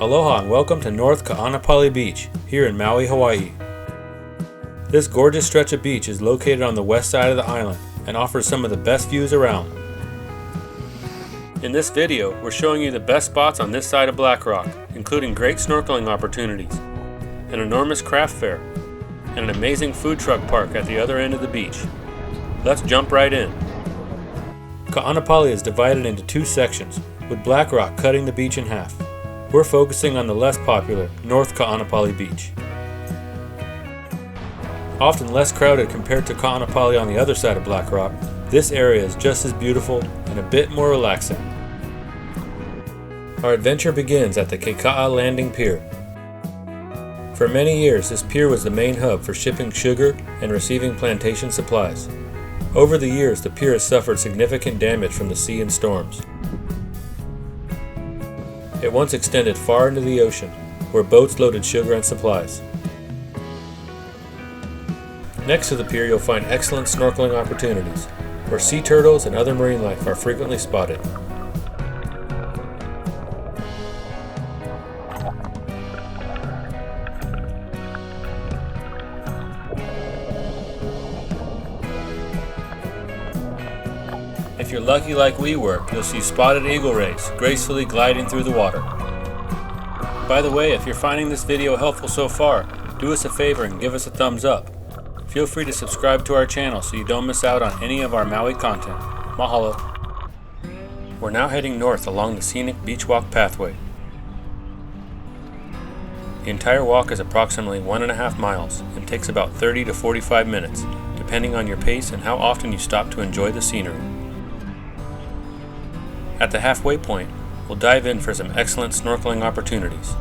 Aloha and welcome to North Kaanapali Beach, here in Maui, Hawaii. This gorgeous stretch of beach is located on the west side of the island and offers some of the best views around. In this video, we're showing you the best spots on this side of Black Rock, including great snorkeling opportunities, an enormous craft fair, and an amazing food truck park at the other end of the beach. Let's jump right in. Kaanapali is divided into two sections, with Black Rock cutting the beach in half. We're focusing on the less popular North Kaanapali Beach. Often less crowded compared to Kaanapali on the other side of Black Rock, this area is just as beautiful and a bit more relaxing. Our adventure begins at the Keka'a Landing Pier. For many years, this pier was the main hub for shipping sugar and receiving plantation supplies. Over the years, the pier has suffered significant damage from the sea and storms. It once extended far into the ocean, where boats loaded sugar and supplies. Next to the pier, you'll find excellent snorkeling opportunities, where sea turtles and other marine life are frequently spotted. If you're lucky like we were, you'll see spotted eagle rays gracefully gliding through the water. By the way, if you're finding this video helpful so far, do us a favor and give us a thumbs up. Feel free to subscribe to our channel so you don't miss out on any of our Maui content. Mahalo! We're now heading north along the scenic beach walk pathway. The entire walk is approximately 1.5 miles and takes about 30 to 45 minutes, depending on your pace and how often you stop to enjoy the scenery. At the halfway point, we'll dive in for some excellent snorkeling opportunities.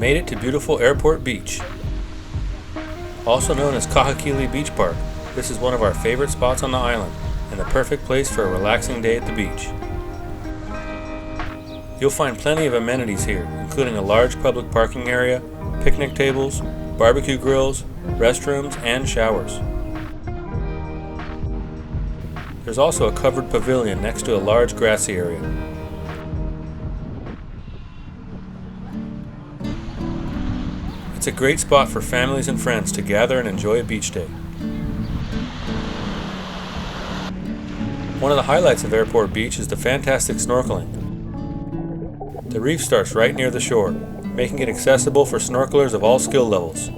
made it to beautiful Airport Beach. Also known as Kahakiili Beach Park, this is one of our favorite spots on the island and the perfect place for a relaxing day at the beach. You'll find plenty of amenities here, including a large public parking area, picnic tables, barbecue grills, restrooms, and showers. There's also a covered pavilion next to a large grassy area. It's a great spot for families and friends to gather and enjoy a beach day. One of the highlights of Airport Beach is the fantastic snorkeling. The reef starts right near the shore, making it accessible for snorkelers of all skill levels.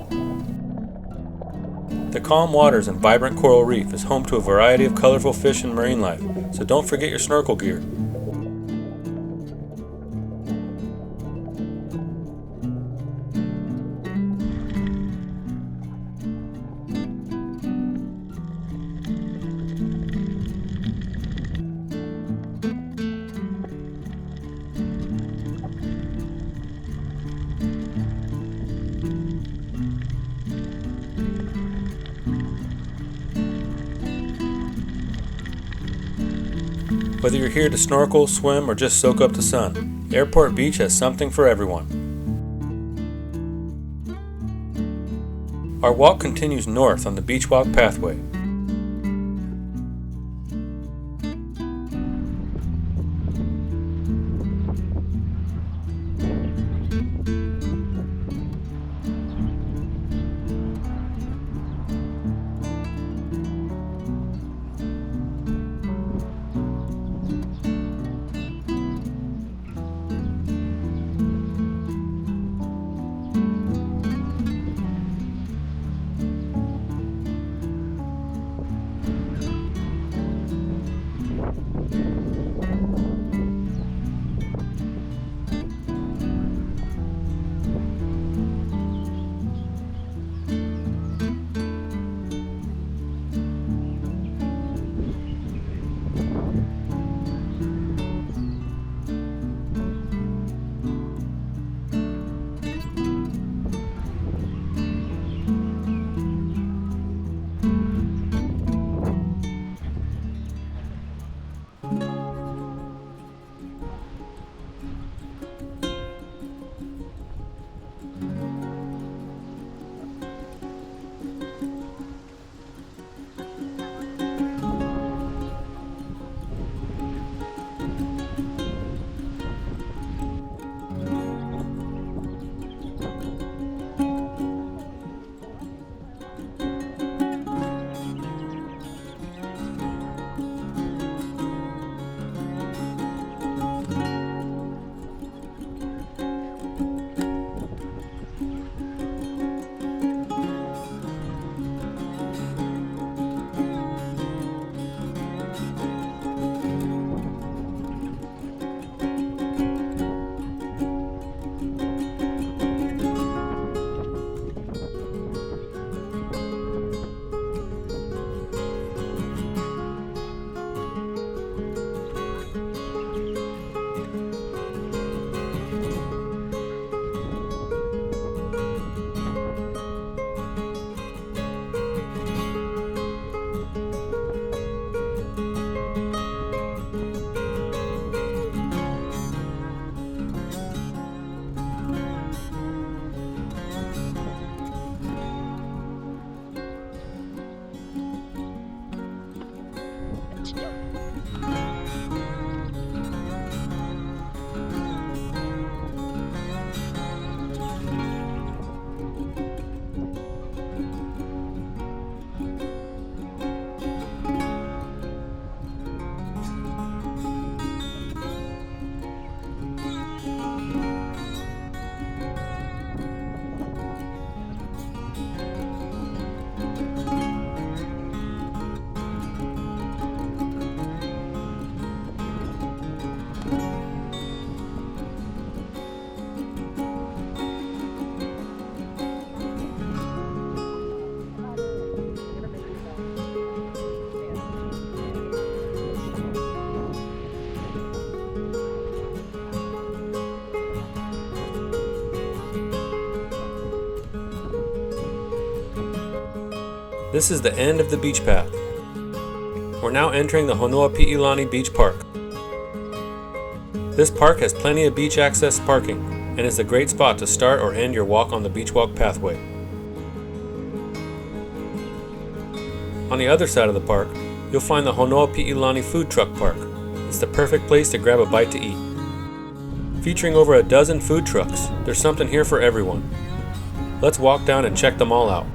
The calm waters and vibrant coral reef is home to a variety of colorful fish and marine life, so don't forget your snorkel gear. Whether you're here to snorkel, swim, or just soak up the sun, Airport Beach has something for everyone. Our walk continues north on the Beach Walk pathway. This is the end of the beach path. We're now entering the Honoapiilani Beach Park. This park has plenty of beach access parking and is a great spot to start or end your walk on the beach walk pathway. On the other side of the park, you'll find the Honoapiilani Food Truck Park. It's the perfect place to grab a bite to eat. Featuring over a dozen food trucks, there's something here for everyone. Let's walk down and check them all out.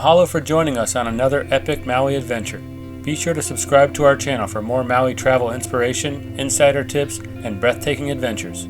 Mahalo for joining us on another epic Maui adventure. Be sure to subscribe to our channel for more Maui travel inspiration, insider tips, and breathtaking adventures.